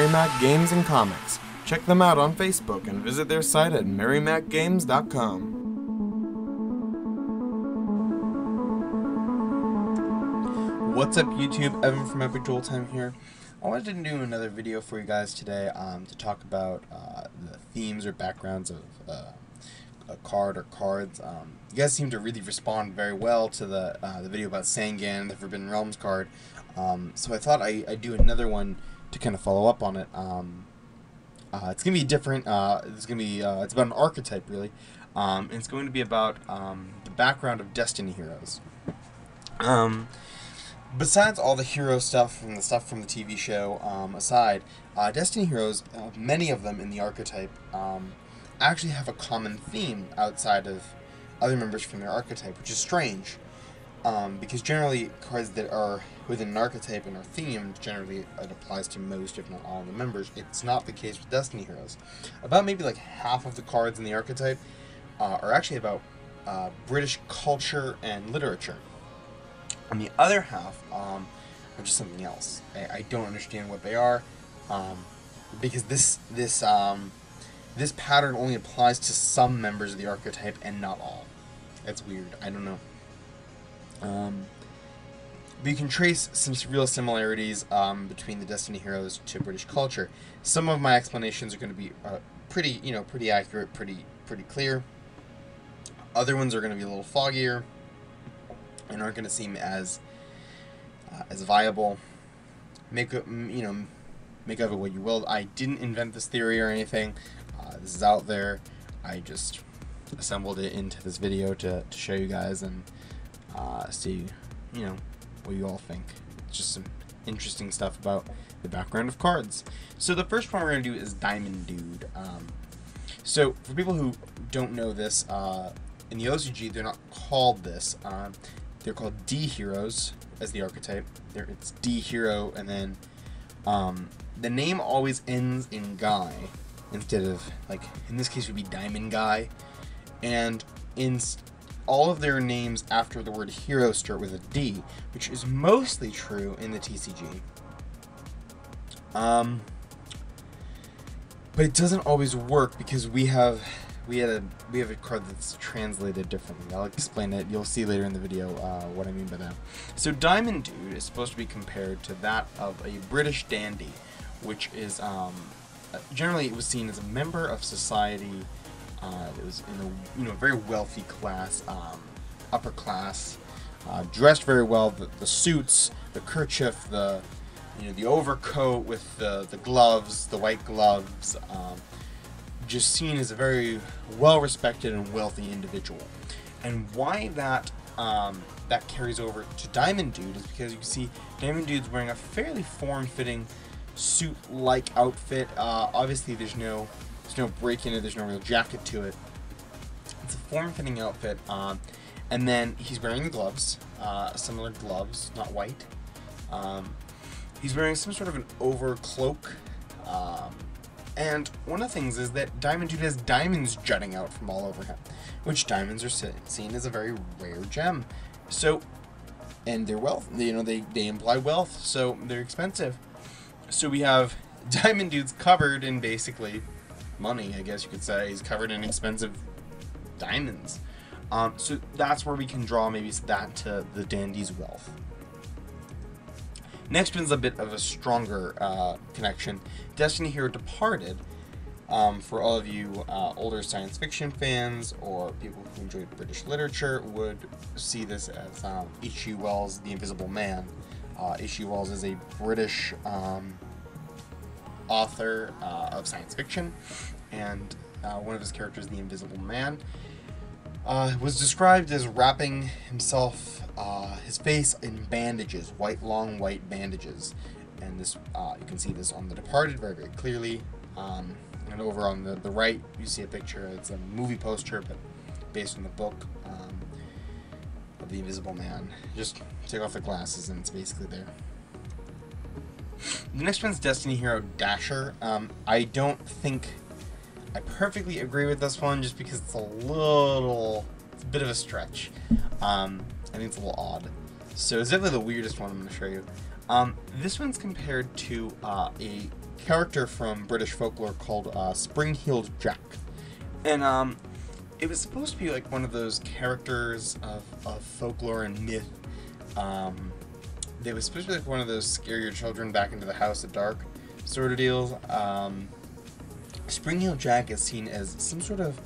Mac Games and Comics. Check them out on Facebook and visit their site at merrymacgames.com. What's up YouTube, Evan from Epic Duel Time here. I wanted to do another video for you guys today to talk about the themes or backgrounds of a card or cards. You guys seem to really respond very well to the video about Sangan, the Forbidden Realms card. So I thought I'd do another one to kind of follow up on it. It's going to be different. It's about an archetype really. And it's going to be about the background of Destiny heroes. Besides all the hero stuff and the stuff from the TV show aside, Destiny heroes, many of them in the archetype, actually have a common theme outside of other members from their archetype, which is strange. Because generally, cards that are within an archetype and are themed, generally it applies to most, if not all, of the members. It's not the case with Destiny heroes. About maybe like half of the cards in the archetype are actually about British culture and literature. And the other half are just something else. I don't understand what they are, because this pattern only applies to some members of the archetype and not all. That's weird. I don't know. But you can trace some real similarities between the Destiny heroes to British culture. Some of my explanations are going to be pretty accurate, pretty clear. Other ones are going to be a little foggier and aren't going to seem as viable. Make of it what you will. I didn't invent this theory or anything. This is out there. I just assembled it into this video to show you guys and see what you all think. It's just some interesting stuff about the background of cards. So the first one we're going to do is Diamond Dude. So for people who don't know this, in the OCG they're not called this. They're called D heroes as the archetype. It's D hero, and then the name always ends in guy instead of, like, in this case would be Diamond Guy. And in all of their names after the word hero start with a D, which is mostly true in the TCG. But it doesn't always work because we have a card that's translated differently. I'll explain it. You'll see later in the video what I mean by that. So Diamond Dude is supposed to be compared to that of a British dandy, which is generally it was seen as a member of society. It was in a very wealthy class, upper class, dressed very well. The suits, the kerchief, the overcoat with the gloves, the white gloves. Just seen as a very well-respected and wealthy individual. And why that carries over to Diamond Dude is because you can see Diamond Dude's wearing a fairly form-fitting suit-like outfit. Obviously there's no break in it, there's no real jacket to it. It's a form-fitting outfit, and then he's wearing the gloves, similar gloves, not white. He's wearing some sort of an overcloak. And one of the things is that Diamond Dude has diamonds jutting out from all over him, which diamonds are seen as a very rare gem. So, and they're wealth. They imply wealth, so they're expensive. So we have Diamond Dude's covered in basically money, I guess you could say. He's covered in expensive diamonds. So that's where we can draw maybe that to the dandy's wealth. Next one's a bit of a stronger connection. Destiny hero Departed, for all of you older science fiction fans or people who enjoy British literature, would see this as H.G. Wells' The Invisible Man. H.G. Wells is a British author of science fiction, and one of his characters, the Invisible Man, was described as wrapping himself, his face in bandages, long white bandages. And this, you can see this on The Departed very clearly. And over on the right, you see a picture. It's a movie poster, but based on the book of The Invisible Man. Just take off the glasses and it's basically there. The next one's Destiny hero Dasher. I don't think I perfectly agree with this one, just because it's a bit of a stretch. I think it's a little odd. So it's definitely the weirdest one I'm going to show you. This one's compared to a character from British folklore called Spring-Heeled Jack. And it was supposed to be like one of those characters of folklore and myth. They was supposed to be like one of those scare your children back into the house at dark sort of deals. Spring-Heeled Jack is seen as some sort of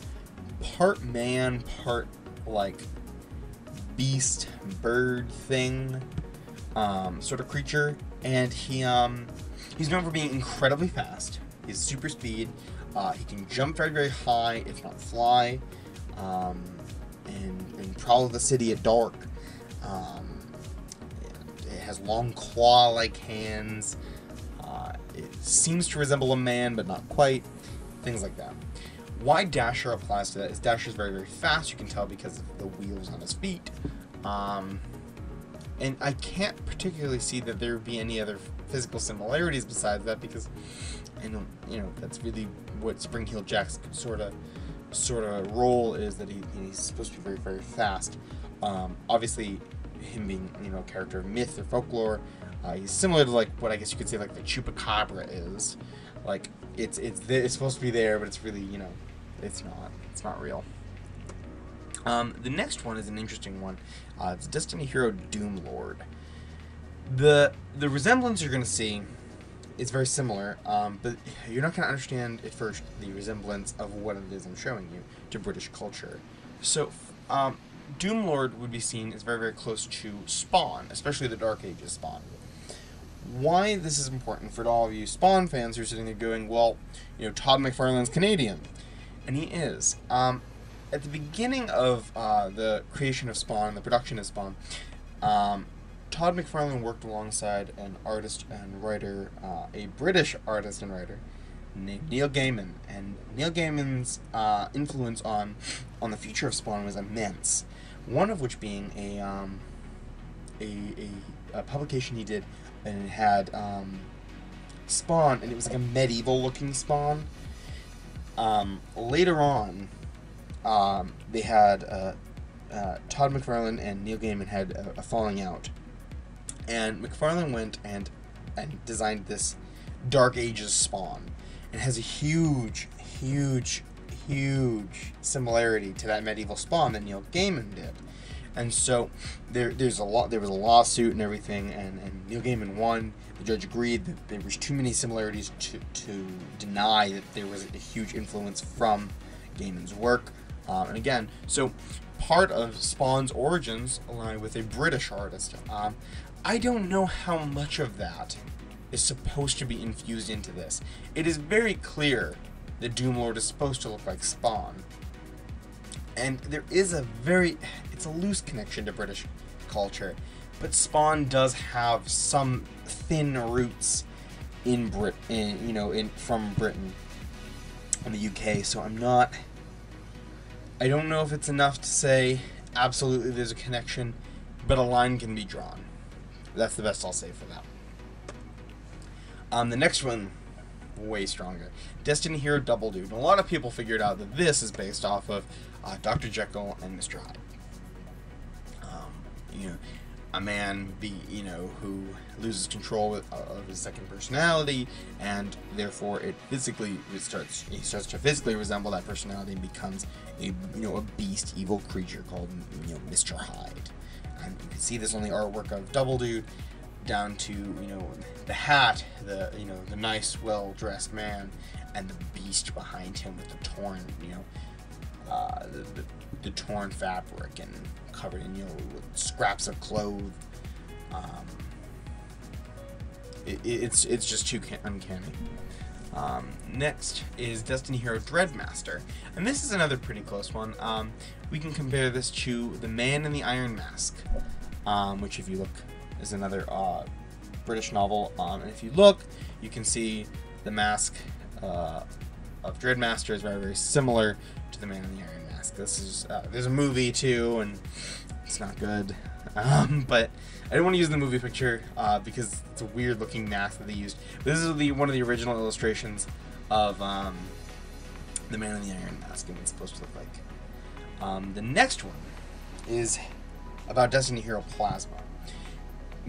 part man, part like beast, bird thing, sort of creature, and he's known for being incredibly fast. He's super speed. He can jump very, very high, if not fly, and prowl the city at dark. It has long claw-like hands. It seems to resemble a man, but not quite. Things like that. Why Dasher applies to that is Dasher's very, very fast. You can tell because of the wheels on his feet. And I can't particularly see that there would be any other physical similarities besides that, because I don't, that's really what Spring-Heeled Jack's sort of role is, that he's supposed to be very, very fast. Obviously, him being a character of myth or folklore, he's similar to like what I guess you could say like the Chupacabra is. Like it's supposed to be there, but it's really it's not real. The next one is an interesting one. It's Destiny hero Doomlord. The resemblance you're going to see is very similar, but you're not going to understand at first the resemblance of what it is I'm showing you to British culture. So, Doomlord would be seen as very, very close to Spawn, especially the Dark Ages Spawn. Why this is important for all of you Spawn fans who are sitting there going, well, Todd McFarlane's Canadian. And he is. At the beginning of the creation of Spawn, the production of Spawn, Todd McFarlane worked alongside an artist and writer, a British artist and writer named Neil Gaiman. And Neil Gaiman's influence on the future of Spawn was immense. One of which being a publication he did, and it had Spawn, and it was like a medieval-looking Spawn. Later on, they had Todd McFarlane and Neil Gaiman had a falling out, and McFarlane went and designed this Dark Ages Spawn. It has a huge similarity to that medieval Spawn that Neil Gaiman did. And so there was a lawsuit and everything, and Neil Gaiman won. The judge agreed that there was too many similarities to deny that there was a huge influence from Gaiman's work. And again, so part of Spawn's origins lie with a British artist. I don't know how much of that is supposed to be infused into this. It is very clear that Doomlord is supposed to look like Spawn. And there is it's a loose connection to British culture, but Spawn does have some thin roots from Britain and the UK, so I don't know if it's enough to say absolutely there's a connection, but a line can be drawn. That's the best I'll say for that. The next one, way stronger. Destiny hero Double Dude. And a lot of people figured out that this is based off of Dr. Jekyll and Mr. Hyde. A man who loses control of his second personality, and therefore he starts to physically resemble that personality and becomes a beast, evil creature called Mr. Hyde. And you can see this on the artwork of Double Dude, down to the hat, the nice, well-dressed man, and the beast behind him with the torn the torn fabric and covered in with scraps of clothes. It's just too uncanny. Next is Destiny hero Dreadmaster, and this is another pretty close one. We can compare this to The Man in the Iron Mask, which, if you look, is another British novel. And if you look, you can see the mask of Dreadmaster is very, very similar to The Man in the Iron Mask. This is there's a movie too, and it's not good. But I didn't want to use the movie picture because it's a weird looking mask that they used. But this is one of the original illustrations of The Man in the Iron Mask and what it's supposed to look like. The next one is about Destiny hero Plasma.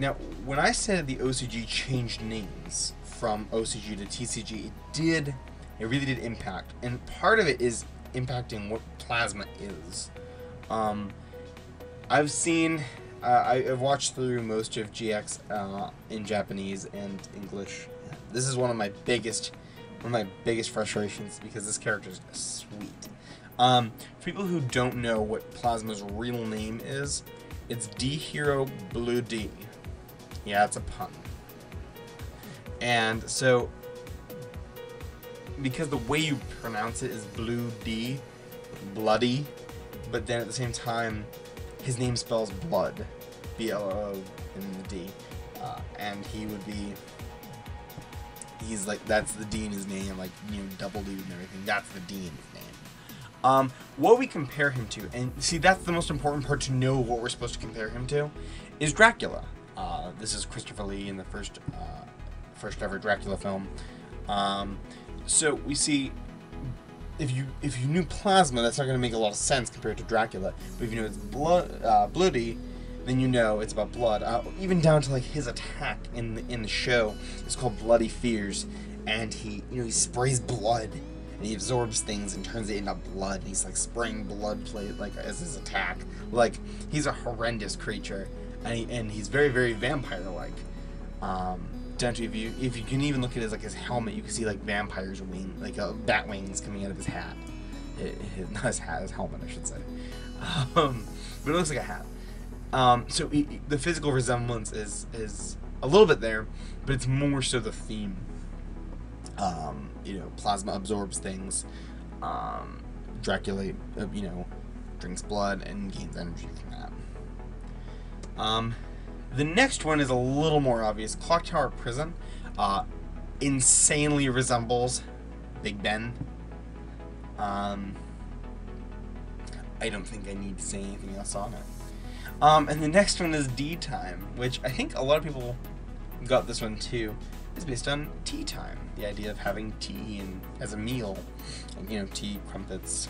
Now, when I said the OCG changed names from OCG to TCG, it really did impact, and part of it is impacting what Plasma is. I've watched through most of GX in Japanese and English. This is one of my biggest frustrations because this character is sweet. For people who don't know what Plasma's real name is, it's D Hero Blue D. Yeah, it's a pun. And so, because the way you pronounce it is Blue D, bloody, but then at the same time, his name spells blood, B-L-O in the D, and he's like, that's the D in his name, like, you know, double D and everything, that's the D in his name. What we compare him to, and see, that's the most important part to know what we're supposed to compare him to, is Dracula. This is Christopher Lee in the first ever Dracula film. So we see, if you knew Plasma, that's not going to make a lot of sense compared to Dracula. But if you know it's bloody, then you know it's about blood. Even down to like his attack in the show is called Bloody Fears, and he sprays blood and he absorbs things and turns it into blood. And he's like spraying blood plate like as his attack. Like he's a horrendous creature, and he's very, very vampire-like. Down to if you can even look at his helmet, you can see like vampire's wing, like bat wings coming out of his hat. Not his hat, his helmet, I should say. But it looks like a hat. So the physical resemblance is a little bit there, but it's more so the theme. Plasma absorbs things. Dracula, drinks blood and gains energy from that. The next one is a little more obvious. Clock Tower Prison insanely resembles Big Ben. I don't think I need to say anything else on it. And the next one is D Time, which I think a lot of people got this one too. It's based on tea time, the idea of having tea as a meal. Tea, crumpets,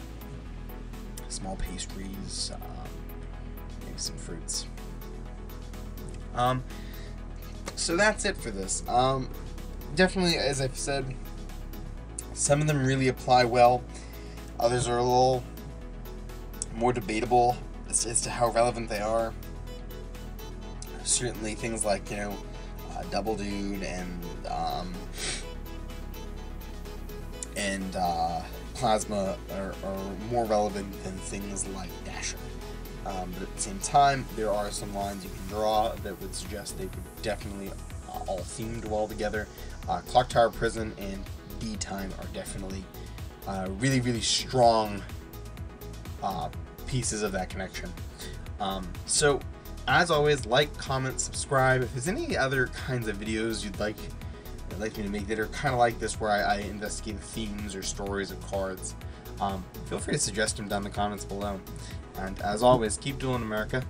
small pastries, maybe some fruits. So that's it for this. Definitely, as I've said, some of them really apply well. Others are a little more debatable as to how relevant they are. Certainly things like, Double Dude and Plasma are more relevant than things like Dasher. But at the same time, there are some lines you can draw that would suggest they could definitely all themed well together. Clock Tower Prison and D Time are definitely really, really strong pieces of that connection. So, as always, like, comment, subscribe. If there's any other kinds of videos you'd like me to make that are kind of like this, where I investigate themes or stories of cards, feel free to suggest them down in the comments below. And as always, keep dueling, America.